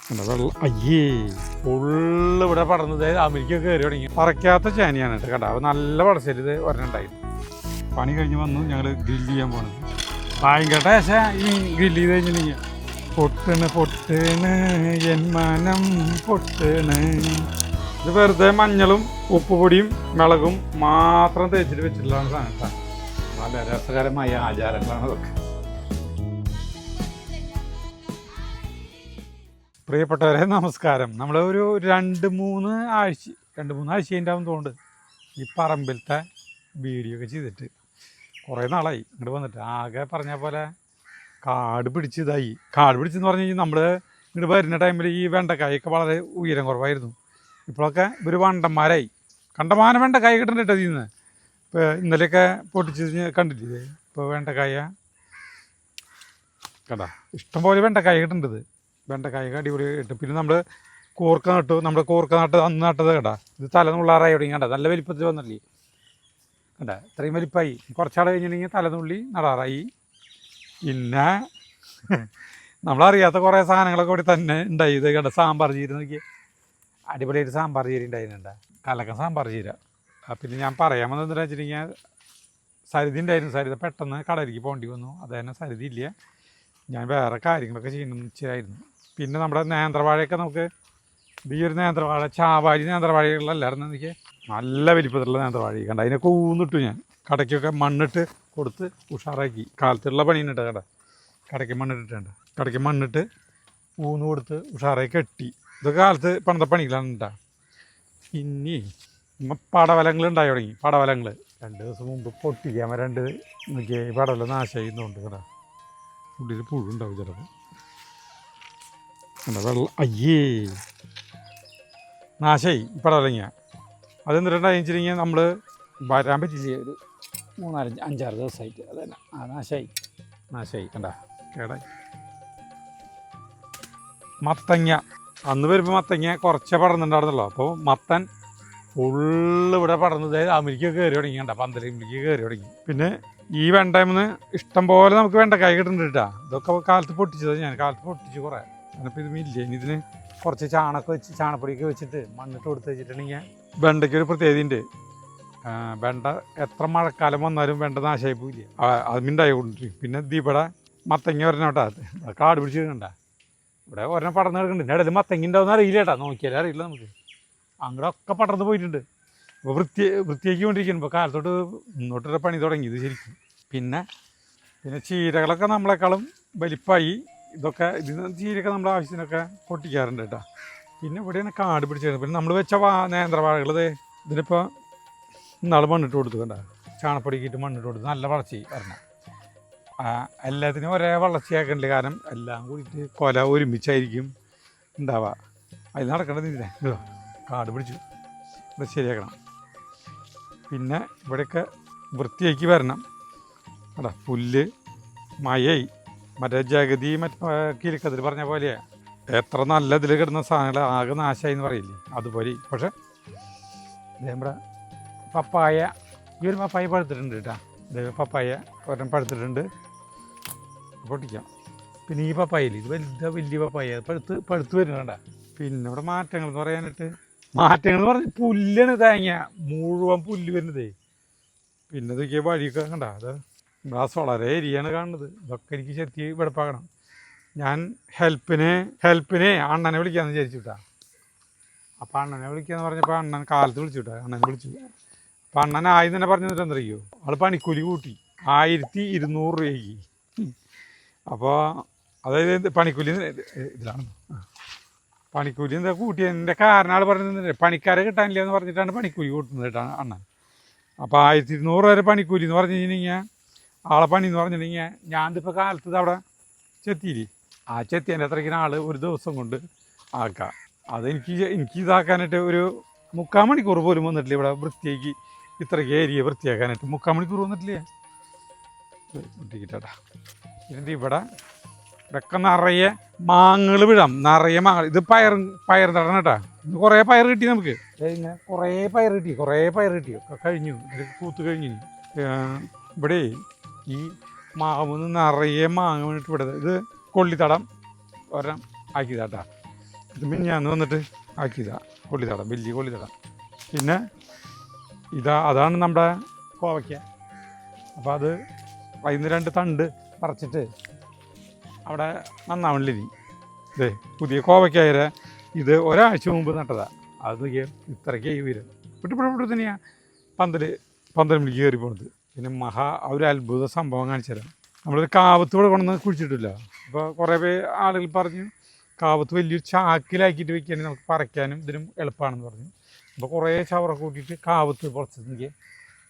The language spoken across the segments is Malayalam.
വെള്ളം അയ്യേ ഫുള്ള് ഇവിടെ പടർന്നത് അമേരിക്ക കയറി തുടങ്ങി. പറക്കാത്ത ചേനയാണ് കേട്ടോ. കണ്ട അപ്പോൾ നല്ല പടച്ചല് ഇത് ഒരെണ്ണുണ്ടായിരുന്നു. പണി കഴിഞ്ഞ് വന്നു ഞങ്ങൾ ഗ്രില്ല് ചെയ്യാൻ പോണത്. ഭയങ്കര ടേസ്റ്റാ ഈ ഗ്രില്ല് ചെയ്ത് കഴിഞ്ഞിട്ടുണ്ടെങ്കിൽ. പൊട്ടണ് എൻ മനം പൊട്ടണ്. ഇത് വെറുതെ മഞ്ഞളും ഉപ്പുപൊടിയും മുളകും മാത്രം തേച്ചിട്ട് വെച്ചിട്ടുള്ള സാധനം. നല്ല രസകരമായ ആചാരങ്ങളാണ് അതൊക്കെ. പ്രിയപ്പെട്ടവരെ നമസ്കാരം. നമ്മൾ ഒരു രണ്ട് മൂന്ന് ആഴ്ച തോന്നുന്നുണ്ട് ഈ പറമ്പിലത്തെ വീഡിയോ ഒക്കെ ചെയ്തിട്ട്. കുറേ നാളായി ഇങ്ങോട്ട് വന്നിട്ട്. ആകെ പറഞ്ഞ പോലെ കാട് പിടിച്ചതായി. കാട് പിടിച്ചെന്ന് പറഞ്ഞു കഴിഞ്ഞാൽ നമ്മൾ ഇങ്ങോട്ട് വരുന്ന ടൈമിൽ ഈ വെണ്ടക്കായൊക്കെ വളരെ ഉയരം കുറവായിരുന്നു. ഇപ്പോഴൊക്കെ ഇവർ വണ്ടന്മാരായി. കണ്ടമാനം വെണ്ടക്കായ കിട്ടുന്നുണ്ട് കേട്ടോ ഇതിൽ നിന്ന്. ഇപ്പോൾ ഇന്നലെയൊക്കെ പൊട്ടിച്ച് കണ്ടില്ലേ? ഇപ്പോൾ വെണ്ടക്കായ കണ്ടാ ഇഷ്ടംപോലെ വെണ്ടക്കായ കിട്ടുന്നുണ്ട്. വെണ്ടക്കായൊക്കെ അടിപൊളി കിട്ടും. പിന്നെ നമ്മൾ കോർക്ക നട്ടു. നമ്മുടെ കോർക്ക നട്ട് അന്ന് നട്ടത് കേട്ടാ. ഇത് തലനുള്ളാറായി തുടങ്ങി. കണ്ട നല്ല വലിപ്പത്തിൽ വന്നില്ലേ? കണ്ട ഇത്രയും വലിപ്പമായി. കുറച്ചാൾ കഴിഞ്ഞിട്ടുണ്ടെങ്കിൽ തലനുള്ളി നടാറായി. പിന്നെ നമ്മളറിയാത്ത കുറേ സാധനങ്ങളൊക്കെ ഇവിടെ തന്നെ ഉണ്ടായി. ഇത് കണ്ട സാമ്പാർ ചീര നോക്കി. അടിപൊളിയായിട്ട് സാമ്പാർ ചീര ഉണ്ടായിരുന്നുണ്ട്. കലക്ക സാമ്പാർ ചീര. പിന്നെ ഞാൻ പറയാൻ വന്നതെന്ന് വെച്ചിട്ടുണ്ടെങ്കിൽ സരിതി ഉണ്ടായിരുന്നു. സരിത പെട്ടെന്ന് കടലിലേക്ക് പോകേണ്ടി വന്നു. അത് തന്നെ സരിതി ഇല്ല. ഞാൻ വേറെ കാര്യങ്ങളൊക്കെ ചെയ്യണമെന്ന് വെച്ചായിരുന്നു. പിന്നെ നമ്മുടെ നേന്ത്രവാഴയൊക്കെ നമുക്ക് ഈ ഒരു നേന്ത്രവാഴ ചാവാഴി നേന്ത്രവാഴകളല്ലായിരുന്നു. എനിക്ക് നല്ല വലിപ്പത്തിലുള്ള നേന്ത്രവാഴ കണ്ട. അതിനെ കൂന്നിട്ടു. ഞാൻ കടയ്ക്കൊക്കെ മണ്ണിട്ട് കൊടുത്ത് ഉഷാറാക്കി. കാലത്തുള്ള പണിയുണ്ട് കട. കടയ്ക്ക് മണ്ണിട്ടിട്ടുണ്ട്. കടയ്ക്ക് മണ്ണിട്ട് ഊന്ന് കൊടുത്ത് ഉഷാറായി കെട്ടി. ഇതൊക്കെ കാലത്ത് പണ്ടത്തെ പണികളാണ് ഉണ്ടാ. ഇനി പടവലങ്ങൾ ഉണ്ടായി തുടങ്ങി. പടവലങ്ങൾ 2 ദിവസം മുമ്പ് പൊട്ടിക്കാൻ വരണ്ട് നോക്കിയാൽ പടവല നാശമായിരുന്നുണ്ട് കേട്ടോ. ഉള്ളിൽ പുഴുണ്ടാവും ചിലപ്പോൾ. വെള്ളം അയ്യേ നാശമായി പടവലങ്ങ. അതെന്നിട്ടുണ്ടായി വെച്ചിട്ടുണ്ടെങ്കിൽ നമ്മൾ വരാൻ പറ്റില്ല. ഒരു 3-5-6 ദിവസമായിട്ട് അത് തന്നെ. നാശമായി കണ്ട കേടായി. മത്തങ്ങ അന്ന് വരുമ്പോൾ മത്തങ്ങ കുറച്ചേ പടർന്നുണ്ടായിരുന്നല്ലോ. അപ്പോൾ മത്തൻ ഫുള്ള് ഇവിടെ പടർന്നത് അമേരിക്ക കയറി തുടങ്ങി. കണ്ട പന്തലേക്ക് കയറി തുടങ്ങി. പിന്നെ ഈ വെണ്ടയിൽ ഇഷ്ടം പോലെ നമുക്ക് വെണ്ടക്കായ കിട്ടുന്നുണ്ട് കേട്ടോ. ഇതൊക്കെ കാലത്ത് പൊട്ടിച്ചത്. ഞാൻ കാലത്ത് പൊട്ടിച്ച് കുറേ. അതിനിപ്പോൾ ഇത് ഇല്ല. ഇനി ഇതിന് കുറച്ച് ചാണകം വെച്ച് ചാണപ്പൊടിയൊക്കെ വെച്ചിട്ട് മണ്ണിട്ട് കൊടുത്ത് വെച്ചിട്ടുണ്ടെങ്കിൽ വെണ്ടയ്ക്കൊരു പ്രത്യേകതയുണ്ട്. വെണ്ട എത്ര മഴക്കാലം വന്നാലും വെണ്ട നാശമായി പോയില്ല. അതുണ്ടായി കൊണ്ടിരിക്കും. പിന്നെ ഇവിടെ മത്തങ്ങ ഒരെണ്ണം കേട്ടോ. കാട് പിടിച്ചിട്ടുണ്ട. ഇവിടെ ഒരെണ്ണം പടർന്ന് കിടക്കുന്നുണ്ട്. ഇടയിൽ മത്തങ്ങ ഉണ്ടാവുന്ന അറിയില്ല കേട്ടോ. നോക്കിയാലേ അറിയില്ല നമുക്ക്. അങ്ങോട്ടൊക്കെ പടർന്ന് പോയിട്ടുണ്ട്. അപ്പോൾ വൃത്തിയാക്കി കൊണ്ടിരിക്കുന്നു. ഇപ്പോൾ കാലത്തോട്ട് മുന്നോട്ടൊരു പണി തുടങ്ങിയത് ശരിക്കും. പിന്നെ ചീരകളൊക്കെ നമ്മളെക്കാളും വലിപ്പമായി. ഇതൊക്കെ ഇതിന് ചീരയൊക്കെ നമ്മുടെ ആവശ്യത്തിനൊക്കെ പൊട്ടിക്കാറുണ്ട് കേട്ടോ. പിന്നെ ഇവിടെയാണ് കാട് പിടിച്ചത്. പിന്നെ നമ്മൾ വെച്ച നേന്ത്രവാഴകൾ ഇതിനിപ്പോൾ ഇന്നാൾ മണ്ണിട്ട് കൊടുത്തു കണ്ട. ചാണപ്പൊടിക്കിട്ട് മണ്ണിട്ട് കൊടുത്ത് നല്ല വളർച്ച വരണം. എല്ലാത്തിനും ഒരേ വളർച്ചയാക്കണ്ടില്ല. കാരണം എല്ലാം കൂടിയിട്ട് കൊല ഒരുമിച്ചായിരിക്കും ഉണ്ടാവുക. അതിൽ നടക്കേണ്ടത് ഇതിനെ കാട് പിടിച്ചു ഇത് ശരിയാക്കണം. പിന്നെ ഇവിടെയൊക്കെ വൃത്തിയാക്കി വരണം കേട്ടോ. പുല്ല് മഴയായി. മറ്റേ ജഗതി കിലുക്കത്തിൽ പറഞ്ഞ പോലെ എത്ര നല്ല ഇതിൽ കിടന്ന സാധനങ്ങൾ ആകെ നാശമായി എന്ന് പറയില്ലേ, അതുപോലെ. പക്ഷെ നമ്മുടെ പപ്പായ, ഈ ഒരു പപ്പായ പഴുത്തിട്ടുണ്ട് കേട്ടോ. ഇത് പപ്പായ ഒരെണ്ണം പഴുത്തിട്ടുണ്ട്, പൊട്ടിക്കാം. പിന്നെ ഈ പപ്പായയില്ലേ, ഇത് വലിയ പപ്പായ പഴുത്ത് വരുന്നുണ്ട. പിന്നെ ഇവിടെ മാറ്റങ്ങൾ എന്ന് പറയാനായിട്ട് പറഞ്ഞ് പുല്ലാണ് തേങ്ങ മുഴുവൻ പുല്ല് വരുന്നതേ. പിന്നെ ഇതൊക്കെ വഴിയൊക്കെ കണ്ട. അത് ഗ്ലാസ് വളരെ ഏരിയാണ് കാണുന്നത്. ഇതൊക്കെ എനിക്ക് ശരിക്കും വെടുപ്പാക്കണം. ഞാൻ ഹെൽപ്പിനെ അണ്ണനെ വിളിക്കാമെന്ന് വിചാരിച്ചു കേട്ടാ. അപ്പം അണ്ണനെ വിളിക്കാന്ന് പറഞ്ഞപ്പോൾ അണ്ണൻ കാലത്ത് വിളിച്ചു കേട്ടോ. അണ്ണനെ വിളിച്ചു. അപ്പം അണ്ണൻ ആയി തന്നെ പറഞ്ഞു തന്നിട്ട് എന്തറിയോ, ആൾ പണിക്കൂലി കൂട്ടി 1200 രൂപയ്ക്ക്. അപ്പോൾ അതായത് പണിക്കൂലി ഇതിലാണ്. പണിക്കൂലി എന്താ കൂട്ടിയതിൻ്റെ കാരണം ആൾ പറഞ്ഞിട്ടുണ്ട്, പണിക്കാരെ കിട്ടാനില്ല എന്ന് പറഞ്ഞിട്ടാണ് പണിക്കൂലി കൂട്ടുന്നത് കേട്ടോ അണ്ണൻ. അപ്പോൾ 1200 വരെ പണിക്കൂലി എന്ന് പറഞ്ഞു കഴിഞ്ഞാൽ ആളെ പണി എന്ന് പറഞ്ഞിട്ടുണ്ടെങ്കിൽ ഞാനിപ്പോൾ കാലത്ത് അവിടെ ചെത്തിയില്ലേ, ആ ചെത്തിയതിൻ്റെ അത്രയ്ക്കിന് ആൾ ഒരു ദിവസം കൊണ്ട് ആക്കാം. എനിക്ക് ഇതാക്കാനായിട്ട് ഒരു 3/4 മണിക്കൂർ പോലും വന്നിട്ടില്ല. ഇവിടെ വൃത്തിയാക്കി ഇത്രയ്ക്ക് ഏരിയ വൃത്തിയാക്കാനായിട്ട് 3/4 മണിക്കൂർ വന്നിട്ടില്ലേ വൃത്തിക്കിട്ടാ. ഇതിൻ്റെ ഇവിടെയൊക്കെ നിറയെ മാങ്ങകൾ വിടാം, നിറയെ മാങ്ങ. ഇത് പയർ തടണം കേട്ടാ. ഇന്ന് കുറേ പയർ കിട്ടി നമുക്ക്. ഇങ്ങനെ കുറേ പയർ കിട്ടി ഒക്കെ കഴിഞ്ഞു. ഇത് കൂത്ത് കഴിഞ്ഞു. ഇവിടെ ഈ മാവിന്ന് നിറയെ മാങ്ങ വേണ്ടിയിട്ട് ഇവിടെ ഇത് കൊള്ളിത്തടം ഒരെണ്ണം ആക്കിയതാട്ടാ. ഇത് മിനിഞ്ഞാന്ന് വന്നിട്ട് ആക്കിയതാ കൊള്ളിത്തടം, വലിയ കൊള്ളിത്തടം. പിന്നെ അതാണ് നമ്മുടെ കോവയ്ക്ക. അപ്പോൾ അത് വൈകുന്നേരം 2 തണ്ട് പറിച്ചിട്ട് അവിടെ നന്നാവണില്ല. ഇതേ പുതിയ കോവയ്ക്കായ ഇത് ഒരാഴ്ച മുമ്പ് നട്ടതാണ്. അത് ഇത്രയ്ക്കായി വരും വിട്ടുപിടിപ്പിട്ട് തന്നെയാണ് പന്തൽ മണിക്ക് കയറി പോകുന്നത്. പിന്നെ ഒരു അത്ഭുത സംഭവം കാണിച്ചു തരാം. നമ്മളൊരു കാവത്ത് ഇവിടെ കൊണ്ടുവന്ന് കുഴിച്ചിട്ടില്ല. അപ്പോൾ കുറേ ആളുകൾ പറഞ്ഞു കാവത്ത് വലിയൊരു ചാക്കിലാക്കിയിട്ട് വെക്കുകയാണെങ്കിൽ നമുക്ക് പറിക്കാനും ഇതിനും എളുപ്പമാണെന്ന് പറഞ്ഞു. അപ്പോൾ കുറേ ചവറൊക്കെ കൂട്ടിയിട്ട് കാവത്ത് പൊളിച്ചെങ്കിൽ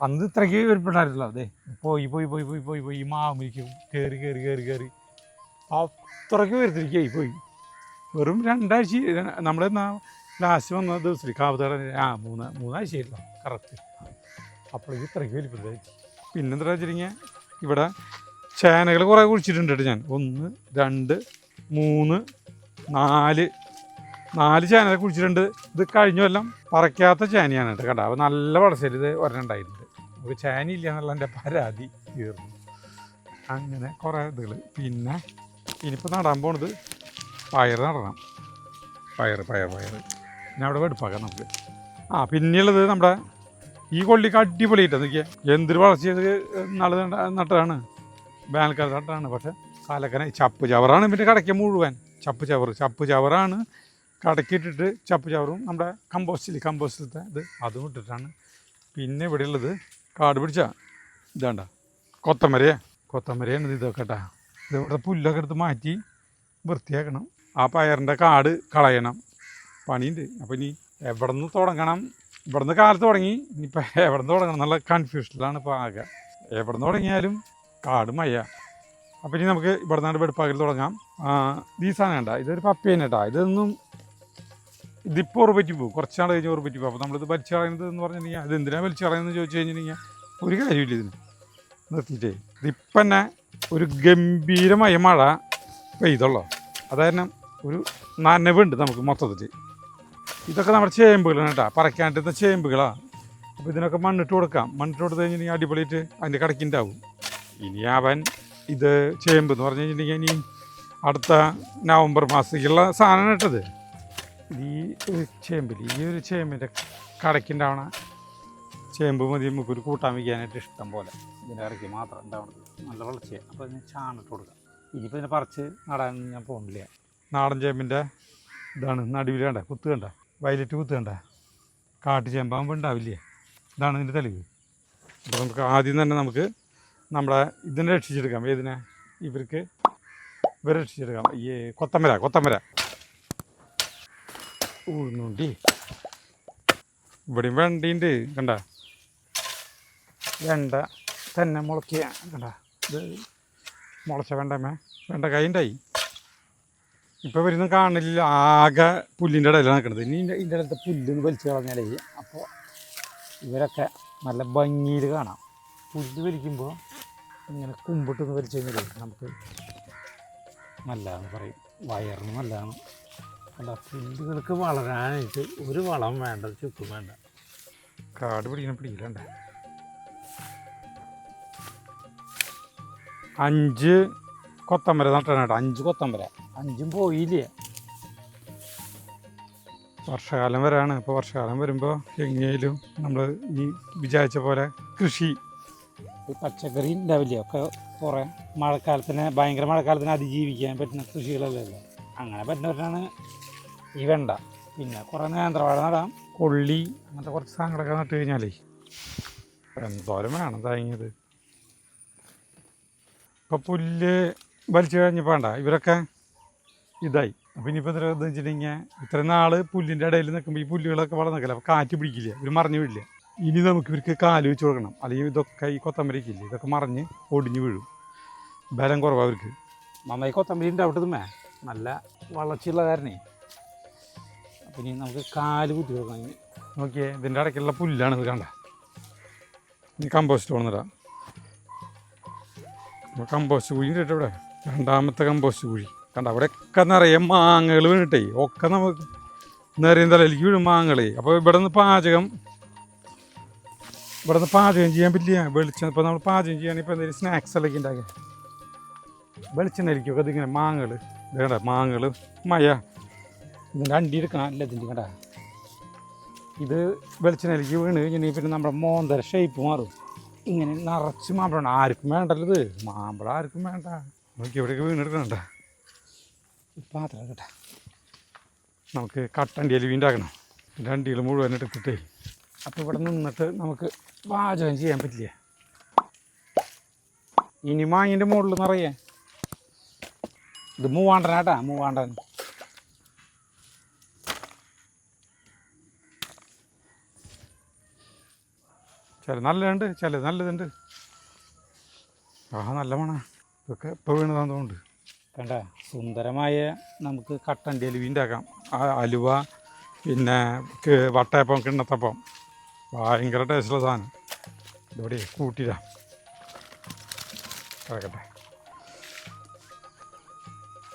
അന്ന് ഇത്രയ്ക്ക് വരിപ്പെട്ടായിരുന്നല്ലോ. അതെ പോയി മാവിലേക്കും കയറി അത്രയ്ക്ക് വരുത്തിരിക്കായി പോയി. വെറും 2 ആഴ്ച നമ്മളെന്നാ ലാസ്റ്റ് വന്ന ദിവസത്തിൽ കാവത്തട 3 ആഴ്ചയായില്ല കറക്റ്റ്. അപ്പോഴേക്ക് ഇത്രയ്ക്ക് വലിപ്പത്തായി. പിന്നെന്താ വെച്ചിട്ടുണ്ടെങ്കിൽ ഇവിടെ ചേനകൾ കുറേ കുഴിച്ചിട്ടുണ്ട് കേട്ടോ ഞാൻ. 1 2 3 4 ചേനകൾ കുഴിച്ചിട്ടുണ്ട്. ഇത് കഴിഞ്ഞ കൊല്ലം പറിക്കാത്ത ചേനയാണ് കേട്ടോ. കണ്ട അപ്പോൾ നല്ല വളർച്ചയിൽ ഇത് ഒരെണ്ണുണ്ടായിട്ടുണ്ട്. നമുക്ക് ചേനയില്ല എന്നുള്ള എൻ്റെ പരാതി തീർന്നു. അങ്ങനെ കുറേ ഇതുകൾ. പിന്നെ ഇനിയിപ്പോൾ നടാൻ പോണത് പയർ നടണം. പയർ പിന്നെ അവിടെ വെടുപ്പാക്കാം നമുക്ക്. പിന്നെയുള്ളത് നമ്മുടെ ഈ കൊള്ളിക്ക് അടിപൊളിയായിട്ട് നോക്കിയാൽ എന്തൊരു വളർച്ചയത് നട്ടതാണ്, വേനൽക്കാലത്ത് നട്ടതാണ്. പക്ഷേ കാലക്കനായി ചപ്പ് ചവറാണ് പിന്നെ കടയ്ക്ക മുഴുവൻ. ചപ്പ് ചവറാണ് കടക്കിയിട്ടിട്ട് ചപ്പ് ചവറും നമ്മുടെ കമ്പോസ്റ്റിലത്തെ അതും ഇട്ടിട്ടാണ്. പിന്നെ ഇവിടെയുള്ളത് കാട് പിടിച്ച ഇതാണ്ട കൊത്തമരയാണ് ഇതൊക്കെ കേട്ടാ. ഇതിവിടെ പുല്ലൊക്കെ എടുത്ത് മാറ്റി വൃത്തിയാക്കണം. ആ പയറിൻ്റെ കാട് കളയണം. പണിയുണ്ട്. അപ്പോൾ ഇനി എവിടെ നിന്ന് തുടങ്ങണം? ഇവിടെ നിന്ന് കാലത്ത് തുടങ്ങി, ഇനിയിപ്പോൾ എവിടെ നിന്ന് തുടങ്ങണം എന്നുള്ള കൺഫ്യൂഷനിലാണ് ഇപ്പോൾ ആകെ. എവിടെ നിന്ന് തുടങ്ങിയാലും കാട് മഴ. അപ്പോൾ ഇനി നമുക്ക് ഇവിടെ നിന്നാണ് വെടുപ്പാക്കൽ തുടങ്ങാം. ഈ സാധനം കണ്ട, ഇതൊരു പപ്പേനെ കേട്ടോ. ഇതിപ്പോൾ ഉറപ്പറ്റി പോകും, കുറച്ച് നാൾ കഴിഞ്ഞ് ഉറപ്പറ്റി പോകും. അപ്പോൾ നമ്മളിത് വലിച്ചു കളയുന്നത് എന്ന് പറഞ്ഞിട്ടുണ്ടെങ്കിൽ അത് എന്തിനാണ് വലിച്ചു കളയുന്നത് ചോദിച്ചു കഴിഞ്ഞിട്ടുണ്ടെങ്കിൽ ഒരു കാര്യമില്ല ഇതിന് നിർത്തിയിട്ടേ. ഇതിപ്പം തന്നെ ഒരു ഗംഭീരമായ മഴ പെയ്തുള്ളൂ. അതായത് ഒരു നനവുണ്ട് നമുക്ക് മൊത്തത്തിൽ. ഇതൊക്കെ നമ്മുടെ ചേമ്പുകളാണ് കേട്ടോ, പറക്കാണ്ടിരുന്ന ചേമ്പുകളാണ്. അപ്പോൾ ഇതിനൊക്കെ മണ്ണിട്ട് കൊടുക്കാം. മണ്ണിട്ട് കൊടുത്ത് കഴിഞ്ഞിട്ടുണ്ടെങ്കിൽ അടിപൊളിയിട്ട് അതിൻ്റെ കടക്കുണ്ടാവും. ഇനി അവൻ ഇത് ചേമ്പ് എന്ന് പറഞ്ഞു കഴിഞ്ഞിട്ടുണ്ടെങ്കിൽ ഇനി അടുത്ത നവംബർ മാസത്തേക്കുള്ള സാധനം ഇട്ടത്. ഈ ഒരു ചേമ്പിൻ്റെ കടക്കുണ്ടാവണ ചേമ്പ് മതി നമുക്കൊരു കൂട്ടാൻ വയ്ക്കാനായിട്ട് ഇഷ്ടം പോലെ. ഇതിൻ്റെ ഇറക്കി മാത്രം ഉണ്ടാവുന്നത് നല്ല വളർച്ചയാണ്. അപ്പോൾ അതിന് ചാണിട്ട് കൊടുക്കാം. ഇനിയിപ്പോൾ ഇതിനെ പറിച്ച് നടാൻ ഞാൻ പോകുന്നില്ല. നാടൻ ചേമ്പിൻ്റെ ഇതാണ് നടുവിൽ കണ്ട കുത്ത് കണ്ട, വയലറ്റ് കുത്ത് കണ്ട, കാട്ടു ചേമ്പാകുമ്പോൾ ഉണ്ടാവില്ലേ, ഇതാണ് ഇതിൻ്റെ തെളിവ്. അപ്പോൾ നമുക്ക് ആദ്യം തന്നെ നമുക്ക് നമ്മളെ ഇതിനെ രക്ഷിച്ചെടുക്കാം. ഏതിനെ? ഇവരെ രക്ഷിച്ചെടുക്കാം. ഈ കൊത്തമര ഊന്നുണ്ടി. ഇവിടെയും വെണ്ടയുണ്ട് കണ്ട, വെണ്ട തന്നെ മുളയ്ക്കുക കണ്ട. ഇത് മുളച്ച വെണ്ട കൈണ്ടായി. ഇപ്പോൾ വരുന്ന കാണില്ല, ആകെ പുല്ലിൻ്റെ ഇടയിലാണ് നിൽക്കുന്നത്. ഇനി ഇതിൻ്റെ അടുത്ത് പുല്ലൊന്ന് വലിച്ചു കളഞ്ഞാലേ അപ്പോൾ ഇവരൊക്കെ നല്ല ഭംഗിയിൽ കാണാം. പുല്ല് വലിക്കുമ്പോൾ ഇങ്ങനെ കുമ്പിട്ടൊന്ന് വലിച്ചു കഴിഞ്ഞാൽ നമുക്ക് നല്ലതാണെന്ന് പറയും, വയറിന് നല്ലതാണ്. അല്ല, പുല്ലുകൾക്ക് വളരാനായിട്ട് ഒരു വളം വേണ്ട, ചുക്കും വേണ്ട. കാട് പിടിക്കണ്ട. 5 കൊത്തമര നട്ടാണ് കേട്ടോ. 5 കൊത്തമര, 5ഉം പോയില്ലേ. വർഷകാലം വരാണ്. ഇപ്പോൾ വർഷകാലം വരുമ്പോൾ എങ്ങനെയും നമ്മൾ ഈ വിചാരിച്ച പോലെ കൃഷി പച്ചക്കറി ഉണ്ടാവില്ല. ഒക്കെ കുറേ ഭയങ്കര മഴക്കാലത്തിന് അതിജീവിക്കാൻ പറ്റുന്ന കൃഷികളല്ലല്ലോ. അങ്ങനെ പറ്റുന്നവരാണ് ഈ വെണ്ട. പിന്നെ കുറേ നേന്ത്രവാഴ നടാം, കൊള്ളി, അങ്ങനത്തെ കുറച്ച് സാധനങ്ങളൊക്കെ നട്ട് കഴിഞ്ഞാലേ എന്തോരം വേണം തേങ്ങിയത്. ഇപ്പോൾ പുല്ല് വലിച്ചു കഴിഞ്ഞപ്പോൾ വേണ്ട ഇവരൊക്കെ ഇതായി. അപ്പോൾ ഇനിയിപ്പോൾ എന്താ വെച്ചിട്ടുണ്ടെങ്കിൽ ഇത്രയും നാൾ പുല്ലിൻ്റെ ഇടയിൽ നിൽക്കുമ്പോൾ ഈ പുല്ലുകളൊക്കെ വളർന്നില്ല, അപ്പോൾ കാറ്റ് പിടിക്കില്ല, ഇവർ മറിഞ്ഞു വീഴില്ല. ഇനി നമുക്ക് ഇവർക്ക് കാല് വെച്ച് കൊടുക്കണം. അല്ലെങ്കിൽ ഇതൊക്കെ ഈ കൊത്തമ്പരിക്കില്ലേ, ഇതൊക്കെ മറിഞ്ഞ് ഒടിഞ്ഞ് വീഴും. ബലം കുറവാണ് അവർക്ക്. നന്നായി കൊത്തമ്പരി ഉണ്ടാവട്ടതുമേ, നല്ല വളർച്ചയുള്ള കാരണേ. അപ്പോൾ ഇനി നമുക്ക് കാല് കുത്തി കൊടുക്കണം. നോക്കിയേ, ഇതിൻ്റെ ഇടയ്ക്കുള്ള പുല്ലാണ് ഇത് കണ്ട. ഇനി കമ്പോസ്റ്റ് കൊണ്ടുവന്നിടാം. അപ്പോൾ കമ്പോസ്റ്റ് കുഴി ഇട്ടിട്ട് ഇവിടെ 2ാമത്തെ കമ്പോസ്റ്റ് കുഴി കണ്ട. അവിടെയൊക്കെ നിറയെ മാങ്ങകൾ വീണിട്ടേ, ഒക്കെ നമുക്ക് നിറയും തലയിലേക്ക് വീഴും മാങ്ങകളേ. അപ്പോൾ ഇവിടെ നിന്ന് പാചകം ചെയ്യാൻ പറ്റില്ല. വെളിച്ചെണ്ണ ഇപ്പോൾ നമ്മൾ പാചകം ചെയ്യുകയാണെങ്കിൽ ഇപ്പോൾ എന്തെങ്കിലും സ്നാക്സ് എല്ലാം ഉണ്ടാക്കുക വെളിച്ചെണ്ണ ആയിരിക്കും. ഒക്കെ ഇതിങ്ങനെ മാങ്ങകൾ ഇത് കണ്ട, മാങ്ങകൾ മഴ ഇതിൻ്റെ അണ്ടി എടുക്കണം അല്ല ഇതിൻ്റെ കണ്ടാ ഇത് വെളിച്ചെണ്ണയിലേക്ക് വീണ് കഴിഞ്ഞിട്ടുണ്ടെങ്കിൽ പിന്നെ നമ്മുടെ മോന്തര ഷേപ്പ് മാറും. ഇങ്ങനെ നിറച്ച് മാമ്പഴമാണ്. ആർക്കും വേണ്ടല്ലോ ഇത്, മാമ്പഴം ആർക്കും വേണ്ട. നോക്കി എവിടെയൊക്കെ വീണെടുക്കണണ്ട. പാത്രം കേട്ടെ നമുക്ക് കട്ടണ്ടിയിൽ വീണ്ടാക്കണം. ഇതിൻ്റെ അണ്ടികൾ മുഴുവൻ എടുത്തിട്ടേ അപ്പോൾ ഇവിടെ നിന്നിട്ട് നമുക്ക് പാചകം ചെയ്യാൻ പറ്റില്ല. ഇനി മാങ്ങിൻ്റെ മുകളിൽ നിറയെ ഇത് മൂവാണ്ടനാട്ടാ, മൂവാണ്ടൻ. ചില നല്ലതുണ്ട്, ചില നല്ലതുണ്ട്. നല്ല മണ. ഇതൊക്കെ ഇപ്പോൾ വീണതാന്ന് തോന്നുന്നുണ്ട്. കണ്ട സുന്ദരമായ നമുക്ക് കട്ടൻ്റെ അലുവിണ്ടാക്കാം. അലുവ പിന്നെ വട്ടയപ്പം കിണ്ണത്തപ്പം ഭയങ്കര ടേസ്റ്റുള്ള സാധനം. ഇതോടെ കൂട്ടിയിടാം കിടക്കട്ടെ.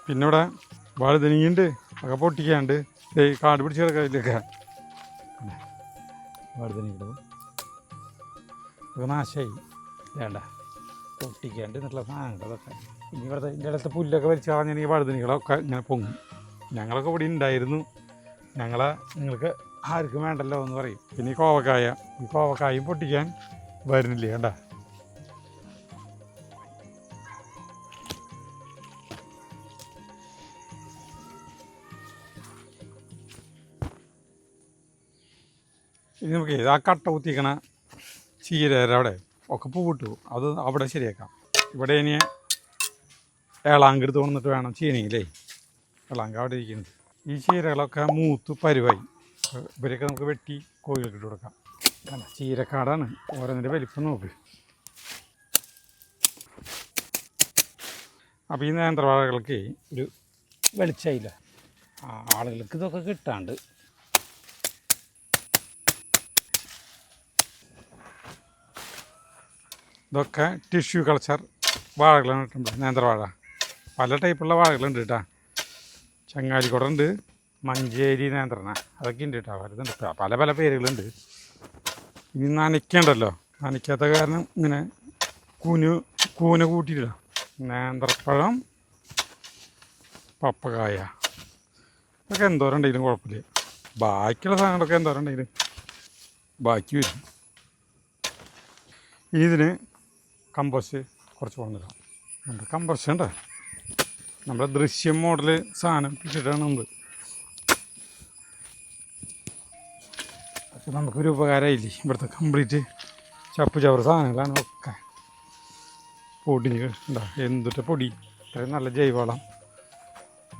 പിന്നെ ഇവിടെ വഴുതനങ്ങയുണ്ട്, ഒക്കെ പൊട്ടിക്കാണ്ട് കാട് പിടിച്ച് കിടക്കില്ലൊക്കെ. വഴുതനങ്ങിട്ടത് ഇതൊക്കെ നാശമായി വേണ്ട, പൊട്ടിക്കാണ്ട് എന്നുള്ള സാധനങ്ങൾ അതൊക്കെ. ഇനി ഇവിടുത്തെ ഇതിൻ്റെ ഇടത്തെ പുല്ലൊക്കെ വലിച്ച് കളഞ്ഞാൽ ഈ വഴുതനങ്ങളൊക്കെ ഇങ്ങനെ പൊങ്ങും. ഞങ്ങളൊക്കെ ഇവിടെ ഉണ്ടായിരുന്നു, നിങ്ങൾക്ക് ആർക്കും വേണ്ടല്ലോ എന്ന് പറയും. പിന്നെ ഈ കോവക്കായും പൊട്ടിക്കാൻ വരുന്നില്ല വേണ്ട. ഇനി നമുക്ക് ആ കട്ട കുത്തിക്കണ ചീര അവിടെ ഒക്കെ പൂവിട്ടു, അത് അവിടെ ശരിയാക്കാം. ഇവിടെ ഇനി ഏളാങ്കെടുത്ത് കൊണ്ടിട്ട് വേണം ചെയ്യണമെങ്കിലേ. ഏളാങ്ക അവിടെ ഇരിക്കുന്നത്. ഈ ചീരകളൊക്കെ മൂത്ത് പരുവായി. ഇവരൊക്കെ നമുക്ക് വെട്ടി കോഴികൾക്ക് ഇട്ട് കൊടുക്കാം. അല്ല ചീരക്കാടാണ്, ഓരോന്നിൻ്റെ വലിപ്പം നോക്ക്. അപ്പോൾ ഈ നേന്ത്രവാഴകൾക്ക് ഒരു വെളിച്ചമില്ല, ആളുകൾക്ക് ഇതൊക്കെ കിട്ടാണ്ട്. ഇതൊക്കെ ടിഷ്യൂ കൾച്ചർ വാഴകളാണ് ഇട്ടുണ്ട്. നേന്ത്രവാഴ പല ടൈപ്പുള്ള വാഴകളുണ്ട് കേട്ടോ. ചങ്ങാലിക്കുടമുണ്ട്, മഞ്ചേരി നേന്ത്രന, അതൊക്കെ ഉണ്ട് കേട്ടോ. പലതുണ്ട്, പല പല പേരുകളുണ്ട്. ഇനി നനയ്ക്കണ്ടല്ലോ, നനയ്ക്കാത്ത കാരണം ഇങ്ങനെ കൂന കൂട്ടിയില്ല. നേന്ത്രപ്പഴം, പപ്പക്കായ, ഇതൊക്കെ എന്തോരം ഉണ്ടെങ്കിലും കുഴപ്പമില്ല. ബാക്കിയുള്ള സാധനങ്ങളൊക്കെ എന്തോരം ഉണ്ടെങ്കിലും ബാക്കി വരും. ഇനി ഇതിന് കമ്പോസ്റ്റ് കുറച്ച് കൊണ്ടുവരാം. നമ്മുടെ കമ്പോസ്റ്റ് ഉണ്ട്, നമ്മുടെ ദൃശ്യം മോഡൽ സാധനം ഇട്ടിട്ടാണ് മുമ്പ്. അപ്പോൾ നമുക്കൊരു ഉപകാരമായില്ലേ. ഇവിടുത്തെ കംപ്ലീറ്റ് ചപ്പ് ചവറ് സാധനങ്ങളാണ് ഒക്കെ പൊടിഞ്ഞ് ഉണ്ടാ. എന്തിട്ട് പൊടി, അത്രയും നല്ല ജൈവവളം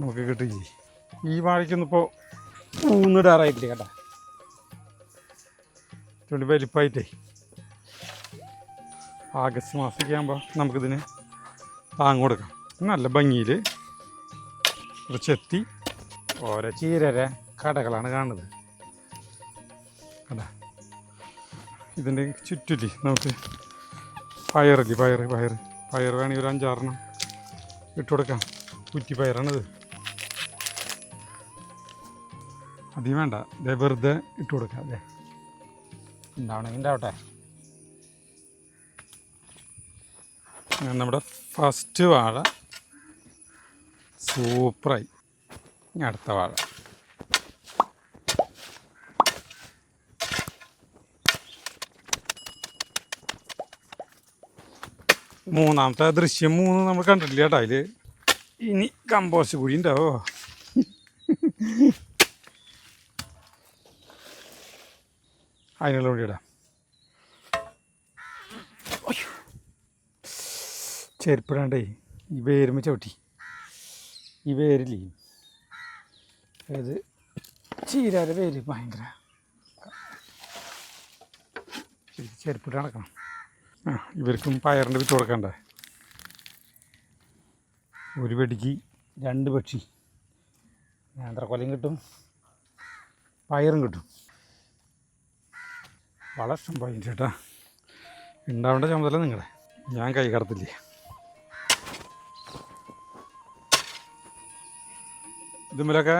നമുക്ക് കിട്ടില്ലേ. ഈ വാഴയ്ക്കൊന്നിപ്പോൾ ഊന്നിടാറായിട്ടില്ല കേട്ടോ, ചുണ്ടി വലിപ്പമായിട്ടേ. ആഗസ്റ്റ് മാസമൊക്കെ ആകുമ്പോൾ നമുക്കിതിന് താങ്ങ് കൊടുക്കാം. നല്ല ഭംഗിയിൽ ഒരു ചെത്തി ഓരോ ചീരര കടകളാണ് കാണുന്നത്. കടാ ഇതിൻ്റെ ചുറ്റില്ലേ നമുക്ക് പയറില്ലേ, പയർ വേണമെങ്കിൽ ഒരു 5-6 ഇട്ട് കൊടുക്കാം. കുറ്റി പയറാണിത്, അധികം വേണ്ട. ഇതേ വെറുതെ ഇട്ട് കൊടുക്കാം. അതെ ഉണ്ടാവണമെങ്കിൽ ഉണ്ടാവട്ടെ. നമ്മുടെ ഫസ്റ്റ് വാഴ സൂപ്പറായി. ഇനി അടുത്ത വാഴ. മൂന്നാമത്തെ ദൃശ്യം 3 നമ്മൾ കണ്ടിട്ടില്ല കേട്ടോ. അതിൽ ഇനി കമ്പോസ്റ്റ് കൂടി ഉണ്ടാവോ. അതിനുള്ള കൂടി ഇടാം. ചെരുപ്പിടാണ്ടേ ഈ വേരുമ്മ ചവിട്ടി. ഈ വേരില്ലേ, അത് ചീരാൻ്റെ വേര് ഭയങ്കര ചെരുപ്പിട്ട് നടക്കണം. ഇവർക്കും പയറിൻ്റെ വിത്ത് കൊടുക്കണ്ടേ. ഒരു വെടിക്ക് 2 പക്ഷി. നേന്ത്രക്കൊലയും കിട്ടും, പയറും കിട്ടും. വളരെ ഇഷ്ടം പോയിന്റ് ചേട്ടാ. ഉണ്ടാവേണ്ട ചുമതല നിങ്ങളെ, ഞാൻ കൈ കടത്തില്ലേ. ഇതുമ്മലൊക്കെ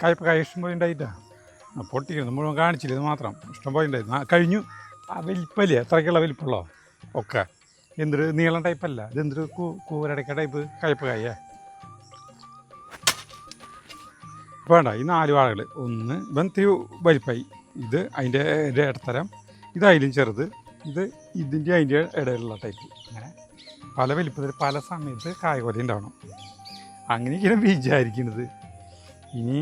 കായ ഇഷ്ടം പോലെ ഉണ്ടായിട്ടാ. പൊട്ടിക്കുന്നത് മുഴുവൻ കാണിച്ചില്ല, ഇത് മാത്രം ഇഷ്ടം പോലെ ഉണ്ടായിരുന്നു. കഴിഞ്ഞു. ആ വലിപ്പല്ലേ, എത്രയ്ക്കുള്ള വലിപ്പമുള്ളോ ഒക്കെ. എന്തൊരു നീളം ടൈപ്പല്ല, ഇതെന്തൊരു കൂരടക്ക ടൈപ്പ് കയ്പ കായ. വേണ്ട ഈ 4 വാഴകൾ ഒന്ന് ഇവൻ ഇത്തിരി വലിപ്പായി, ഇത് അതിൻ്റെ ഇടത്തരം, ഇത് അതിലും ചെറുത്, ഇത് ഇതിൻ്റെ അതിൻ്റെ ഇടയിലുള്ള ടൈപ്പ്, അങ്ങനെ പല വലിപ്പത്തിൽ പല സമയത്ത് കായ്കൊല ഉണ്ടാവണം. അങ്ങനെയൊക്കെയാണ് വിചാരിക്കുന്നത്. ഇനി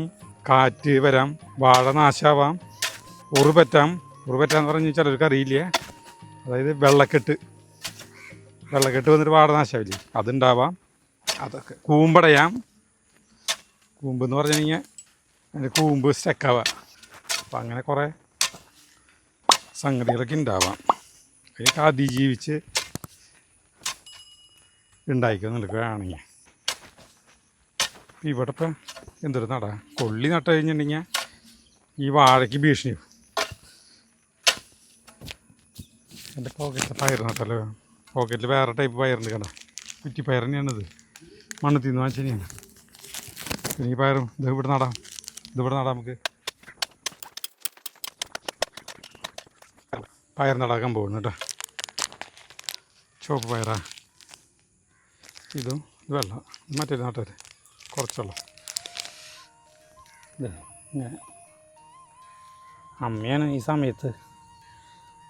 കാറ്റ് വരാം, വാഴ നാശാവാം, ഉറുപറ്റാന്ന് പറഞ്ഞ് ചിലർക്ക് അറിയില്ലേ, അതായത് വെള്ളക്കെട്ട് വന്നിട്ട് വാഴ നാശാവില്ലേ, അതുണ്ടാവാം. അതൊക്കെ കൂമ്പടയാം, കൂമ്പെന്ന് പറഞ്ഞു കഴിഞ്ഞാൽ അതിൻ്റെ കൂമ്പ് സ്റ്റക്കാവാം. അപ്പം അങ്ങനെ കുറേ സംഗതികളൊക്കെ ഉണ്ടാവാം. അതിനൊക്കെ അതിജീവിച്ച് ഉണ്ടായിക്കോ നിനക്ക് വേണമെങ്കിൽ. ഇവിടെ ഇപ്പം എന്തൊരു നടാ, കൊള്ളി നട്ട് കഴിഞ്ഞിട്ടുണ്ടെങ്കിൽ ഈ വാഴയ്ക്ക് ഭീഷണി. എൻ്റെ പോക്കറ്റിൽ പയർ നട്ടല്ലോ, പോക്കറ്റിൽ വേറെ ടൈപ്പ് പയറുണ്ട് കണ്ട, കുറ്റിപ്പയർ തന്നെയാണിത്, മണ്ണത്തിൽ നിന്ന് വാങ്ങിച്ചു തന്നെയാണ്. പിന്നെ ഈ പയറും ഇതിവിടെ നടാം നമുക്ക്. പയർ നടാക്കാൻ പോകുന്നു കേട്ടോ. ചുവപ്പ് പയറാ, ഇതും വെള്ള, മറ്റേ നാട്ടുകാർ കുറച്ചുള്ള ഇങ്ങനെ. അമ്മയാണ് ഈ സമയത്ത്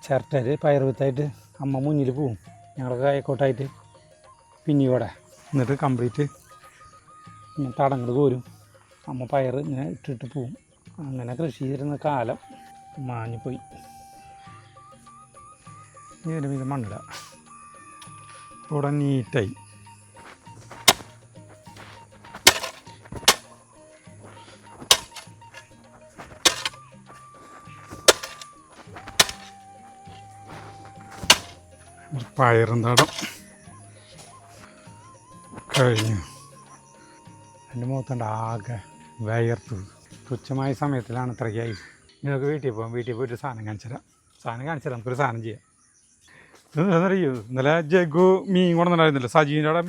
ചിരട്ടര് പയർ വിത്തായിട്ട് അമ്മ മുന്നിൽ പോവും, ഞങ്ങൾക്ക് കൈക്കോട്ടായിട്ട് പിന്നെ ഇവിടെ എന്നിട്ട് കംപ്ലീറ്റ് ഇങ്ങനെ തടങ്ങൾ കോരും. അമ്മ പയർ ഇങ്ങനെ ഇട്ടിട്ട് പോവും. അങ്ങനെ കൃഷി ചെയ്തിരുന്ന കാലം മാഞ്ഞുപോയി. ഇതിൻ്റെ മീത് മണ്ണിട, ഇവിടെ നീറ്റായി. പയറും തടം കഴിഞ്ഞു. എൻ്റെ മുഖത്തുണ്ട് ആകെ വയർത്ത്. തുച്ഛമായ സമയത്തിലാണ് ഇത്രയ്ക്കായി. നിങ്ങൾക്ക് വീട്ടിൽ പോയിട്ട് സാധനം കാണിച്ചു തരാം. നമുക്കൊരു സാധനം ചെയ്യാം. എന്നറിയോ, ഇന്നലെ ജഗു മീൻ കൊണ്ടുവന്നിട്ടുണ്ടായിരുന്നില്ല, സജീൻ്റെ അവിടെ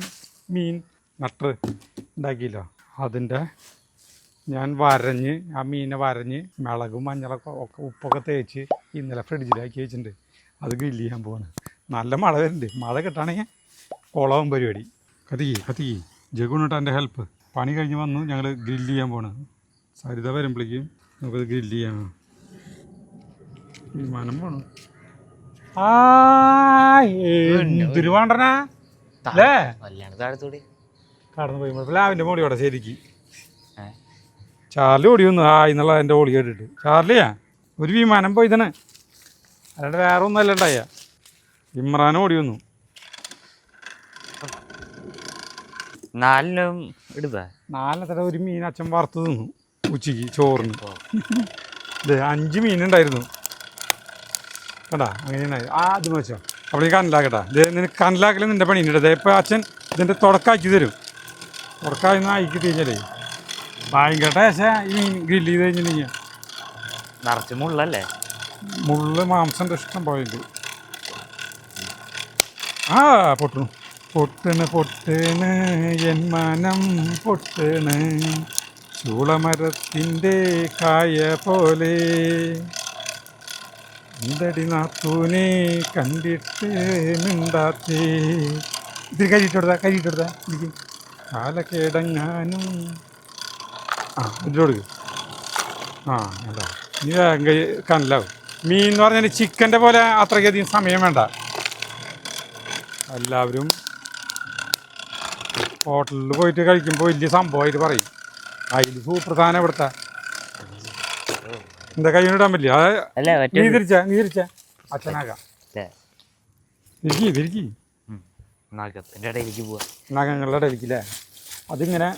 മീൻ നട്ട് ഉണ്ടാക്കിയില്ലോ, അതിൻ്റെ ഞാൻ വരഞ്ഞ് ആ മീനെ വരഞ്ഞ് മുളകും മഞ്ഞളൊക്കെ ഉപ്പൊക്കെ തേച്ച് ഇന്നലെ ഫ്രിഡ്ജിലാക്കി വെച്ചിട്ടുണ്ട്. അത് ഗ്രില്ല് ചെയ്യാൻ പോവാണ്. നല്ല മഴ വരുന്നുണ്ട്, മഴ കിട്ടുകയാണെങ്കിൽ കുളവും പരിപാടി. കത്തിക്ക് ജഗുണിട്ട് എൻ്റെ ഹെൽപ്പ്. പണി കഴിഞ്ഞ് വന്നു, ഞങ്ങൾ ഗ്രില്ല് ചെയ്യാൻ പോണ്. സരിത വരുമ്പോഴേക്കും നമുക്കത് ഗ്രില്ല് ചെയ്യാം. വിമാനം പോണു. എന്തിനു വേണ്ടനാ അല്ലേ, കടന്നു പോയി ലാവിൻ്റെ മോളി ഇവിടെ ശരിക്ക് ചാർലി ഓടി വന്നു. എന്നുള്ള എൻ്റെ ഓളി കേട്ടിട്ട് ചാർലിയാ ഒരു വിമാനം പോയിതാണ്, അല്ലാണ്ട് വേറെ ഒന്നും അല്ല ഉണ്ടായ. ഇമ്രാൻ ഓടി വന്നു. 4 ഒരു മീൻ അച്ഛൻ വറുത്ത് തിന്നു ഉച്ചയ്ക്ക് ചോറിന്. ഇത് 5 മീനുണ്ടായിരുന്നു കേട്ടാ. അങ്ങനെയുണ്ടായി. അത് വെച്ചോ അപ്പോൾ ഈ കനലാക്കട്ടാ. ഇത് നിനക്ക് കനലാക്കൽ നിൻ്റെ പണിയുണ്ട്. ഇപ്പോൾ അച്ഛൻ ഇതിൻ്റെ തുടക്കാക്കി തരും. തുടക്കായി ആക്കി കഴിഞ്ഞാലേ ഭയങ്കര ടേസ്റ്റ്. ഈ മീൻ ഗ്രില്ല് ചെയ്ത് കഴിഞ്ഞിട്ടുണ്ടെങ്കിൽ നിറച്ച് മുള്ളല്ലേ, മുള്ള് മാംസം ഇഷ്ടം പോയിട്ട്. പൊട്ടണ് എൻ മനം പൊട്ടണ്, ചൂളമരത്തിൻ്റെ കായ പോലെ, എന്തടി നാത്തൂനെ കണ്ടിട്ട് മിണ്ടാത്തേ. ഇതിൽ കരിയിട്ടെടുത്താ എനിക്ക് കാലക്കേടങ്ങാനും. ഇതിലോട് എന്താ നീ കനലാവും. മീൻ എന്ന് പറഞ്ഞാൽ ചിക്കൻ്റെ പോലെ അത്രയ്ക്കധികം സമയം വേണ്ട. എല്ലാവരും ഹോട്ടലിൽ പോയിട്ട് കഴിക്കുമ്പോൾ വലിയ സംഭവമായിട്ട് പറയും. അതിൽ സൂപ്പർ സാധനം ഇവിടുത്തെ. എന്താ കയ്യിലിടാൻ പറ്റില്ല. നീ തിരിച്ച അച്ഛനാകാം. തിരിക്കി നഖങ്ങളുടെ ഇടയിലേക്കല്ലേ. അതിങ്ങനെ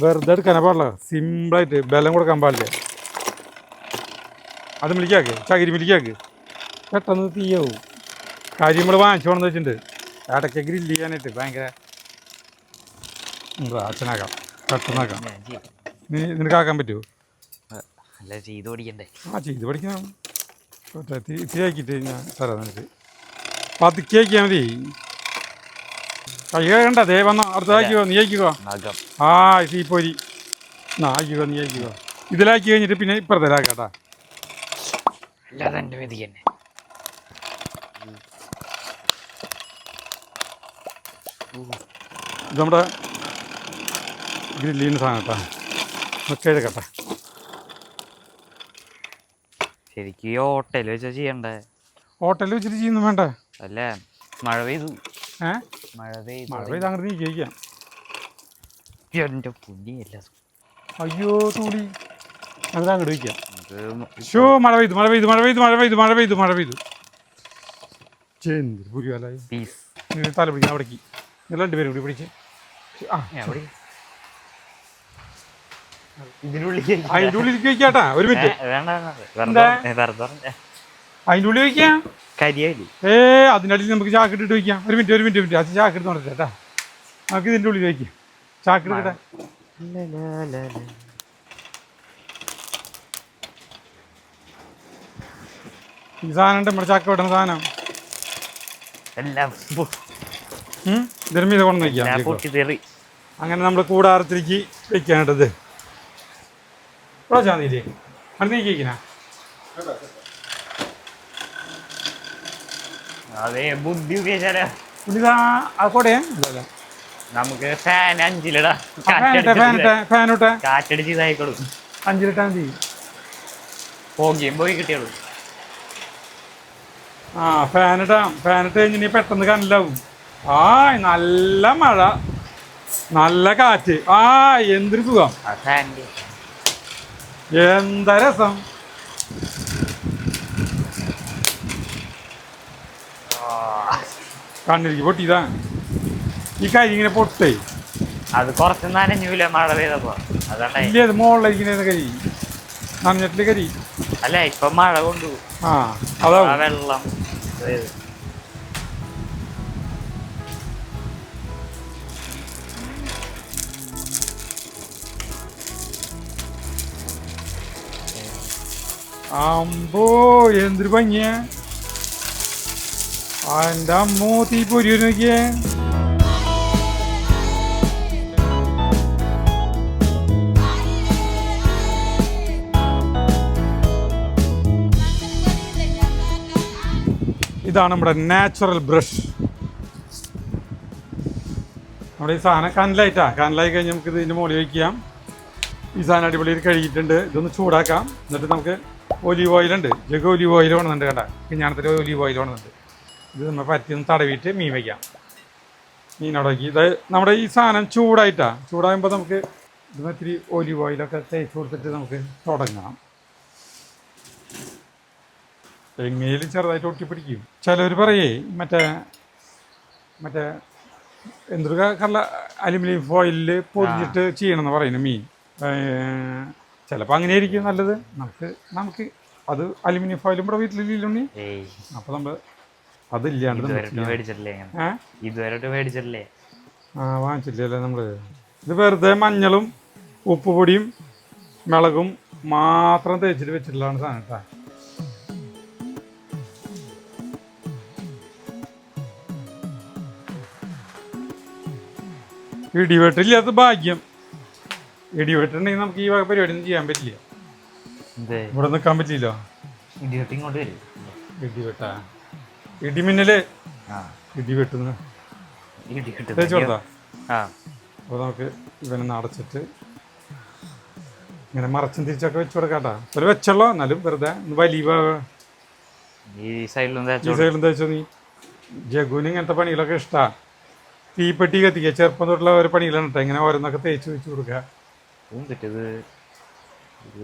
വെറുതെ എടുക്കാനേ പാടില്ല, സിമ്പിളായിട്ട് ബലം കൊടുക്കാൻ പാടില്ല. അത് മിളിക്കാക്ക്, ചകിരി മിളിക്കാക്ക്, പെട്ടെന്ന് തീയാവും. കാര്യം നമ്മൾ വാങ്ങിച്ചോണെന്ന് വെച്ചിട്ടുണ്ട് ഇടയ്ക്ക് ഗ്രില്ല് ചെയ്യാനായിട്ട്. ഭയങ്കര അച്ഛനാക്കാം, പെട്ടെന്നാക്കാം. നിനക്കാക്കാൻ പറ്റുമോ? ചെയ്ത് പഠിക്കണ്ടേ? ചെയ്ത് പഠിക്കണം. തീയാക്കിയിട്ട് ഞാൻ തരാം നിനക്ക്. പതുക്കി ആക്കിയാൽ മതി. കൈ കണ്ട ദേ വന്നോ, അടുത്തതാക്കിക്കോ, നീ ആക്കിക്കോ. തീപ്പൊരി ആക്കിക്കോ, നീ ആക്കിക്കോ. ഇതിലാക്കി കഴിഞ്ഞിട്ട് പിന്നെ ഇപ്പുറത്തേലാക്കാട്ടാ. ഇത് നമ്മുടെ ഗ്രില്ലിന് സാധനം കേട്ടോ. ഒക്കെ എടുക്കട്ടെ. ശരിക്കും ഈ ഹോട്ടൽ വെച്ചാ ചെയ്യണ്ടേ? ഹോട്ടലിൽ വെച്ചിട്ട് ചെയ്യുന്നു വേണ്ട. അല്ല മഴ പെയ്തു. മഴ പെയ്ത് അങ്ങോട്ട് നീ കഴിക്കാം. എൻ്റെ പുണ്യല്ല. അയ്യോ തൂളി അങ്ങനെ അങ്ങോട്ട് വയ്ക്കാം. ഷോ മഴ പെയ്തു മഴ പെയ്തു മഴ പെയ്തു മഴ പെയ്തു മഴ പെയ്തു മഴ പെയ്തു. ചെന്ത് പുരിയാലായി തല പിടിക്കാം. അവിടേക്ക് നിങ്ങൾ രണ്ടുപേരും കൂടി പിടിച്ച് അതിൻ്റെ ഉള്ളിലേക്ക് വയ്ക്കാട്ടാ. ഒരു മിനിറ്റ് അതിൻ്റെ ഉള്ളിൽ വയ്ക്കാം. അതിൻ്റെ അടിയിൽ നമുക്ക് ചാക്കിട്ടിട്ട് വയ്ക്കാം. ഒരു മിനിറ്റ് അത് ചാക്കെടുത്ത് നോക്കട്ടെ. നമുക്ക് ഇതിൻ്റെ ഉള്ളിൽ വയ്ക്കാം. ചാക്കെടുക്കട്ടെ. ഈ സാധനം ഉണ്ട് നമ്മുടെ ചാക്ക വെട്ടുന്ന സാധനം. ഇതിന് മീതെ കൊണ്ടു വയ്ക്കാം. അങ്ങനെ നമ്മൾ കൂടാരത്തിലേക്ക് വെക്കാനായിട്ടത് ചാന്നില്ലേ അത് നീക്കിക്കണ. അതെ ബുദ്ധി ഉപയോഗിച്ചാലോ കോട്ടെ നമുക്ക് ഫാൻ 5 കാറ്റടിച്ച് ഇതായിക്കോളും. 5 മതി. പോകിയും പോയി കിട്ടിയുള്ളൂ. ഫാനിട്ട് കഴിഞ്ഞ് പെട്ടെന്ന് കനലാവും. നല്ല മഴ നല്ല കാറ്റ്. എന്തൊരു സുഖം, എന്താ രസം. കണ്ണിലേക്ക് പൊട്ടിയതാ ഈ കരി ഇങ്ങനെ പൊട്ടേ. അത് കുറച്ച് നനഞ്ഞൂല മഴ പെയ്തപ്പോ. ഇല്ലേ അത് മുകളിലിരിക്കുന്ന കരി നനഞ്ഞിട്ടില്ല കരി. അല്ല ഇപ്പൊ മഴ കൊണ്ടു അതാ വെള്ളം. അമ്പോ എന്തൊരു ഭംഗിയ. എൻ്റെ അമ്മോ തീ പൊരിയോ നോക്കിയേ. ഇതാണ് നമ്മുടെ നാച്ചുറൽ ബ്രഷ്. നമ്മുടെ ഈ സാധനം കനലായി കഴിഞ്ഞ് നമുക്ക് ഇതിൻ്റെ മുകളിൽ വയ്ക്കാം. ഈ സാധനം അടിപൊളിയിൽ കഴുകിയിട്ടുണ്ട്. ഇതൊന്ന് ചൂടാക്കാം. എന്നിട്ട് നമുക്ക് ഒലീവ് ഓയിലുണ്ട്. ജഗ് ഒലീവ് ഓയിൽ വേണമെന്നുണ്ട്. കേട്ടോ പിഞ്ഞാണത്തിൽ ഒലീവ് ഓയിൽ വേണമെന്നുണ്ട്. ഇത് നമ്മൾ പറ്റി ഒന്ന് തടവിയിട്ട് മീൻ വയ്ക്കാം. മീനവിടെ വയ്ക്കി. ഇത് നമ്മുടെ ഈ സാധനം ചൂടാകുമ്പോൾ നമുക്ക് ഇത് ഇത്തിരി ഒലീവ് ഓയിലൊക്കെ തേച്ച് കൊടുത്തിട്ട് നമുക്ക് തുടങ്ങാം. എങ്ങനെയും ചെറുതായിട്ട് ഒട്ടിപ്പിടിക്കും. ചിലവർ പറയേ മറ്റേ എന്തൊരു കള്ള അലുമിനിയം ഫോയിലിൽ പൊതിഞ്ഞിട്ട് ചെയ്യണമെന്ന് പറയുന്നു മീൻ. ചിലപ്പോൾ അങ്ങനെ ആയിരിക്കും നല്ലത്. നമുക്ക് അത് അലുമിനിയം ഫോയിലും ഇവിടെ വീട്ടിലില്ലുണ്ണി. അപ്പോൾ നമ്മൾ അതില്ലാണ്ട് വാങ്ങിച്ചില്ലേ നമ്മൾ. ഇത് വെറുതെ മഞ്ഞളും ഉപ്പുപൊടിയും മുളകും മാത്രം തേച്ചിട്ട് വെച്ചിട്ടുള്ളതാണ് സാധനം കേട്ടോ. ഇടിവെട്ടില്ലാത്ത ഭാഗ്യം. ഇടിവെട്ടുണ്ടെങ്കിൽ നമുക്ക് ഈ വക പരിപാടി ഒന്നും ചെയ്യാൻ പറ്റില്ല. ഇവിടെ നിൽക്കാൻ പറ്റില്ലല്ലോ. ഇടിവെട്ടാ ഇടിമിന്നല് ഇടിവെട്ടുന്ന തേച്ച് കൊടുത്താ. അപ്പോൾ നമുക്ക് ഇവനൊന്ന് അടച്ചിട്ട് ഇങ്ങനെ മറച്ചും തിരിച്ചൊക്കെ വെച്ച് കൊടുക്കാട്ടാ. ഒരു വെച്ചുള്ളൂ എന്നാലും വെറുതെ വലിയ ഈ സൈഡിലും തേച്ചോ. നീ ജഗുവിന് ഇങ്ങനത്തെ പണികളൊക്കെ ഇഷ്ടമാണ്. തീപ്പെട്ടി കത്തിക്കുക ചെറുപ്പം തൊട്ടുള്ള ഓരോ പണികളാണ് കേട്ടോ. ഇങ്ങനെ ഓരോന്നൊക്കെ തേച്ച് വെച്ച് കൊടുക്കുക.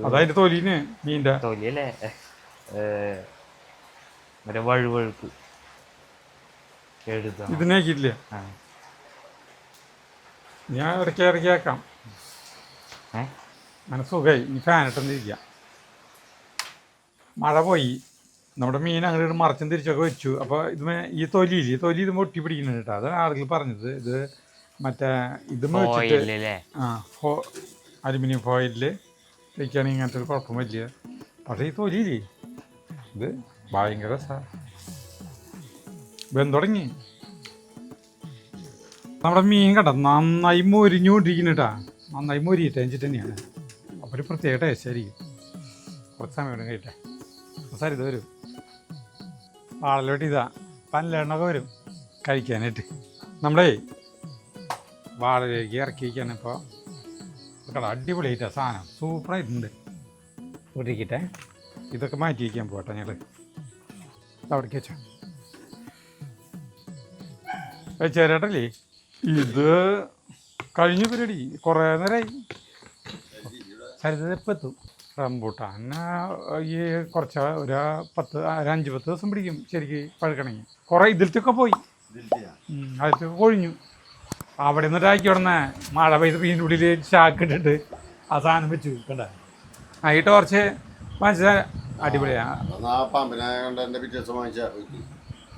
അതതിന്റെ തൊലിന് മീൻ്റെ തൊലിയല്ലേ വഴുവഴുപ്പ് ഇതിനേക്കില്ല. ഞാൻ ഇടയ്ക്ക് ആക്കാം. അങ്ങനെ സുഖമായി. ഇനി ഫാനിട്ടൊന്നിരിക്കാം. മഴ പോയി. നമ്മുടെ മീൻ അങ്ങോട്ട് മറച്ചും തിരിച്ചൊക്കെ വെച്ചു. അപ്പോൾ ഈ തൊലി ഇത് ഒട്ടി പിടിക്കുന്നുണ്ട് കേട്ടോ. അതാണ് ആളുകൾ പറഞ്ഞത്. ഇത് മറ്റേ ഇത് അലുമിനിയം ഫോയിലിൽ വയ്ക്കുകയാണെങ്കിൽ ഇങ്ങനത്തെ ഒരു കുഴപ്പം വലിയ. പക്ഷേ ഈ തൊലിയില്ലേ ഇത് ഭയങ്കര വെന്തുടങ്ങി. നമ്മുടെ മീൻ കേട്ടോ നന്നായി മൊരിഞ്ഞുകൊണ്ടിരിക്കുന്നു കേട്ടോ. നന്നായി മൊരിയിട്ട് അഞ്ചിട്ട് തന്നെയാണ്. അപ്പോൾ ഒരു പ്രത്യേക ടേസ്റ്റ് ആയിരിക്കും. കുറച്ച് സമയം വേണം കഴിയട്ടെ. സാർ ഇത് വരും വാളലോട്ട് ഇതാ പല്ലെണ്ണൊക്കെ വരും കഴിക്കാനായിട്ട്. നമ്മളേ വാളലേക്ക് ഇറക്കി വയ്ക്കാണ്. ഇപ്പോൾ കടാ അടിപൊളിയായിട്ടാ സാധനം സൂപ്പറായിട്ടുണ്ട്. ഇരിക്കട്ടെ, ഇതൊക്കെ മാറ്റി വയ്ക്കാൻ പോട്ടെ ഞങ്ങൾ അവിടേക്ക് ചേരട്ടല്ലേ. ഇത് കഴിഞ്ഞ പരിപാടി കുറേ നേരമായി. സരിതപ്പം എത്തും. റംബൂട്ടാൻ ഈ കുറച്ച് ഒരു 5-10 ദിവസം പിടിക്കും ശരിക്ക് പഴുക്കണമെങ്കിൽ. കുറേ ഇതിലത്തൊക്കെ പോയി, അതിലത്തൊക്കെ കൊഴിഞ്ഞു. അവിടെ നിന്നിട്ടാക്കി ഉടനെ മഴ പെയ്ത് വീണ്ടും ഉള്ളിൽ ചാക്കിട്ടിട്ട് ആ സാധനം വെച്ചു കണ്ട. ആയിട്ട് കുറച്ച് മനസ്സിലാ അടിപൊളിയാ.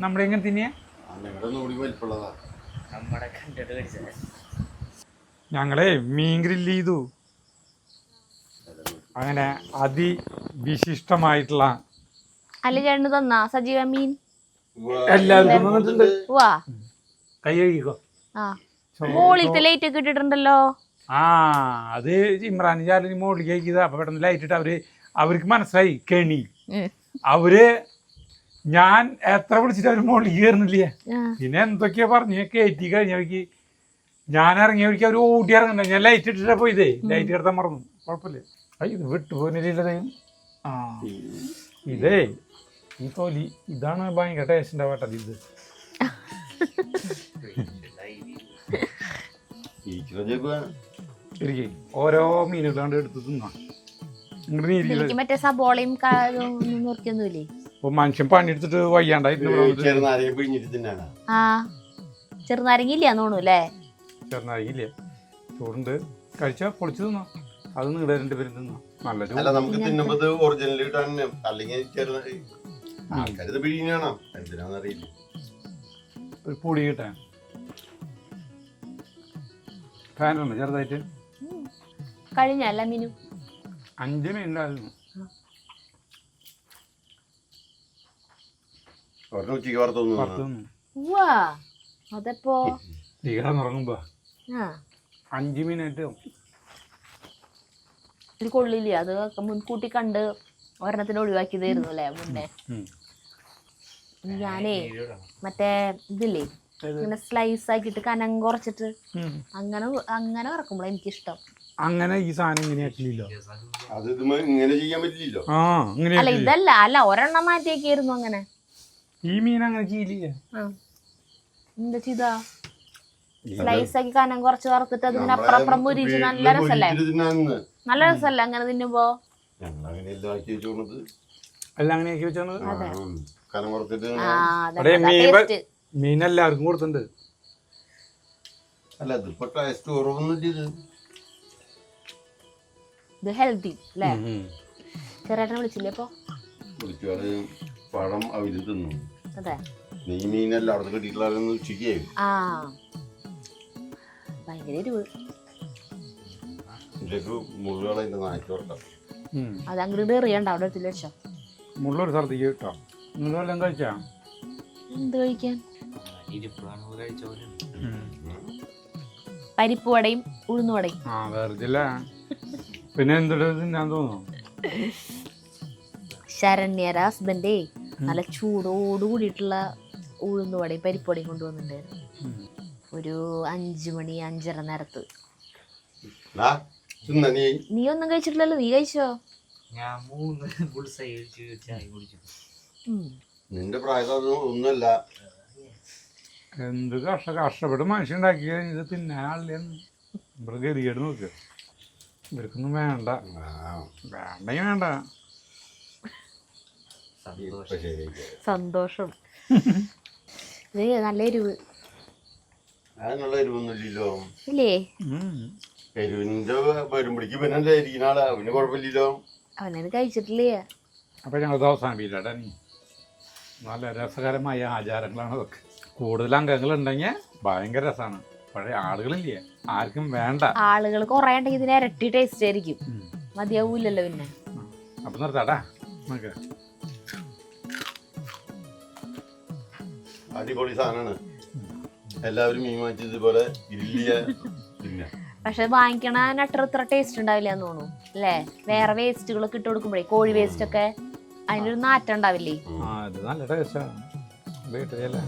നമ്മുടെ എങ്ങനെ തിന്നിയാ ഞങ്ങളെ മീൻ ഗ്രില്ല് ചെയ്തു. അങ്ങനെ അതിവിശിഷ്ടമായിട്ടുള്ള ചേട്ടന് തന്നാ സജീവ മീൻ എല്ലാവർക്കും തന്നിട്ടുണ്ട്. കൈ കഴുകിക്കോ. മോളിലത്തെ ലൈറ്റ് ഒക്കെ ഇട്ടിട്ടുണ്ടല്ലോ. അത് ഇമ്രാൻ ചാലിന് മോളിൽ കഴിക്കുക. അപ്പൊ പെട്ടെന്ന് ലൈറ്റ് ഇട്ട് അവർക്ക് മനസ്സിലായി കെണി. അവര് ഞാൻ എത്ര വിളിച്ചിട്ട് അവര് മോളിൽ കയറുന്നില്ല. പിന്നെ എന്തൊക്കെയാ പറഞ്ഞ് കയറ്റി കഴിഞ്ഞവർക്ക് ഞാൻ ഇറങ്ങിയവർക്ക് അവർ ഓടി ഇറങ്ങണ്ട. ഞാൻ ലൈറ്റ് ഇട്ടിട്ടാ പോയതേ, ലൈറ്റ് കിടത്താൻ മറന്നു. കുഴപ്പമില്ല. ഇത് വിട്ടുപോകുന്നില്ലതേ. ഇതേ ഈ തൊലി ഇതാണ് ഭയങ്കര ടേസ്റ്റ് ഉണ്ടാവട്ടത്. ഇത് ഇരിക്കേ ഓരോ മീനുകളാണ്ട് എടുത്ത് തിന്നാം. മറ്റേ സബോളയും നോക്കിയൊന്നുമില്ലേ. ഇപ്പൊ മനുഷ്യൻ പണിയെടുത്തിട്ട് വയ്യാണ്ടായി. ചെറുനാരങ്ങില്ല തോന്നൂല്ലേ. ചെറുനാരങ്ങില്ല, ചൂടുണ്ട്. കഴിച്ചാ പൊളിച്ചു തിന്നാം. അത് നിങ്ങളുടെ 2 പേരും തിന്നാം. നല്ല ഒരു പൊടി കിട്ടാൻ ഫാനുണ്ട് ചെറുതായിട്ട്. കഴിഞ്ഞല്ല മീനു 5 മീനുണ്ടായിരുന്നു. അതപ്പോ തീരാന്നുറങ്ങുമ്പോ 5 മീനായിട്ട് ഇത് കൊള്ളില്ല. അത് മുൻകൂട്ടി കണ്ട് ഒരെണ്ണത്തിന് ഒഴിവാക്കിയതായിരുന്നു അല്ലേ മുന്നേ. ഞാനേ മറ്റേ ഇതില്ലേ ഇങ്ങനെ സ്ലൈസ് ആക്കിയിട്ട് കനം കുറച്ചിട്ട് അങ്ങനെ വറക്കുമ്പോൾ എനിക്കിഷ്ടം. അങ്ങനെ ഈ സാധനം ഇങ്ങനെയാക്കില്ലല്ലോ. അല്ല ഇതല്ല, അല്ല ഒരെണ്ണം മാറ്റിയൊക്കെയായിരുന്നു അങ്ങനെ. ഈ മീൻ അങ്ങനെ ചെയ്യില്ല. എന്താ ചെയ്താ സ്ലൈസ് ആക്കി കനം കുറച്ച് വറുത്തിട്ട് അതിങ്ങനെ അപ്പുറം മുരിച്ച് നല്ല രസല്ലേ. നല്ല രസല്ലേ അങ്ങനെ തിന്നുമ്പോ. മീൻ എല്ലാവർക്കും കൊടുത്തിട്ടുണ്ട്. ഇത് ഹെൽത്തി അല്ലേ. ചെറുട്ടനെ വിളിച്ചില്ലേ ഇപ്പൊ? അതെ ഭയങ്കര എരിവ്. അത് അങ്ങോട്ട് എറിയണ്ട, അവിടെ എടുത്തില്ല വെച്ചോ. മുള്ളൊരു സ്ഥലത്തേക്ക് കിട്ടോ. നിങ്ങളെല്ലാം കഴിച്ചാ എന്ത് കഴിക്കാൻ? പരിപ്പ് വടയും ഉഴുന്നുവടയും. വെറുതെ പിന്നെ എന്തൊരു തിന്നാൻ തോന്നുന്നു. ശരണ്യര ഹസ്ബൻഡേ നല്ല ചൂടോട് കൂടിയിട്ടുള്ള ഉഴുന്നുവടയും പരിപ്പുവടയും കൊണ്ടുവന്നിട്ടുണ്ടായിരുന്നു. ഒരു 5 മണി 5:30 നേരത്ത്. നീ ഒന്നും കഴിച്ചിട്ടില്ലല്ലോ, നീ കഴിച്ചോ? നിന്റെ പ്രായം ഒന്നുമല്ല. എന്ത് കഷ്ടപ്പെട്ട് മനുഷ്യൻ ഉണ്ടാക്കിയ ഇത് തിന്നാൻ ആളില്ലെന്ന് ഗതികേട് നോക്ക്. ഇവർക്കൊന്നും വേണ്ട, വേണ്ടെങ്കിൽ വേണ്ട. സന്തോഷം. ഇത് നല്ല എരിവ്. അതിനുള്ള എരിവൊന്നുമില്ലല്ലോ. ഇല്ലേ? എരിവിന്റെ വരുമ്പോഴേക്ക് പിന്നെ ഇരിക്കുന്ന ആളാ, അവന് കുഴപ്പമില്ലല്ലോ. അവനത് കഴിച്ചിട്ടില്ലേ. അപ്പൊ ഞങ്ങൾ അവസാനിപ്പിക്കട്ടെ. നല്ല രസകരമായ ആചാരങ്ങളാണ് അതൊക്കെ. കൂടുതൽ അംഗങ്ങളുണ്ടെങ്കിൽ ഭയങ്കര രസമാണ്. പഴയ ആളുകളില്ലേ, ആർക്കും വേണ്ട. ആളുകൾ കുറെ ഉണ്ടെങ്കിൽ ഇതിന് ഇരട്ടി ടേസ്റ്റ് ആയിരിക്കും. മതിയാവൂലല്ലോ പിന്നെ. അപ്പൊ നിർത്താടാ നമുക്ക്. അടിപൊളി സാധനമാണ്. എല്ലാവരും മീൻ വാങ്ങിച്ച് ഇതുപോലെ പക്ഷെ വാങ്ങിക്കണ അത്ര ടേസ്റ്റ് ഉണ്ടാവില്ല എന്ന് തോന്നുന്നു അല്ലേ. വേറെ വേസ്റ്റുകളൊക്കെ ഇട്ട് കൊടുക്കുമ്പോഴേ, കോഴി വേസ്റ്റ് ഒക്കെ, അതിനൊരു നാറ്റം ഉണ്ടാവില്ലേ. നല്ല ടേസ്റ്റാണ് വീട്ടിലല്ലേ.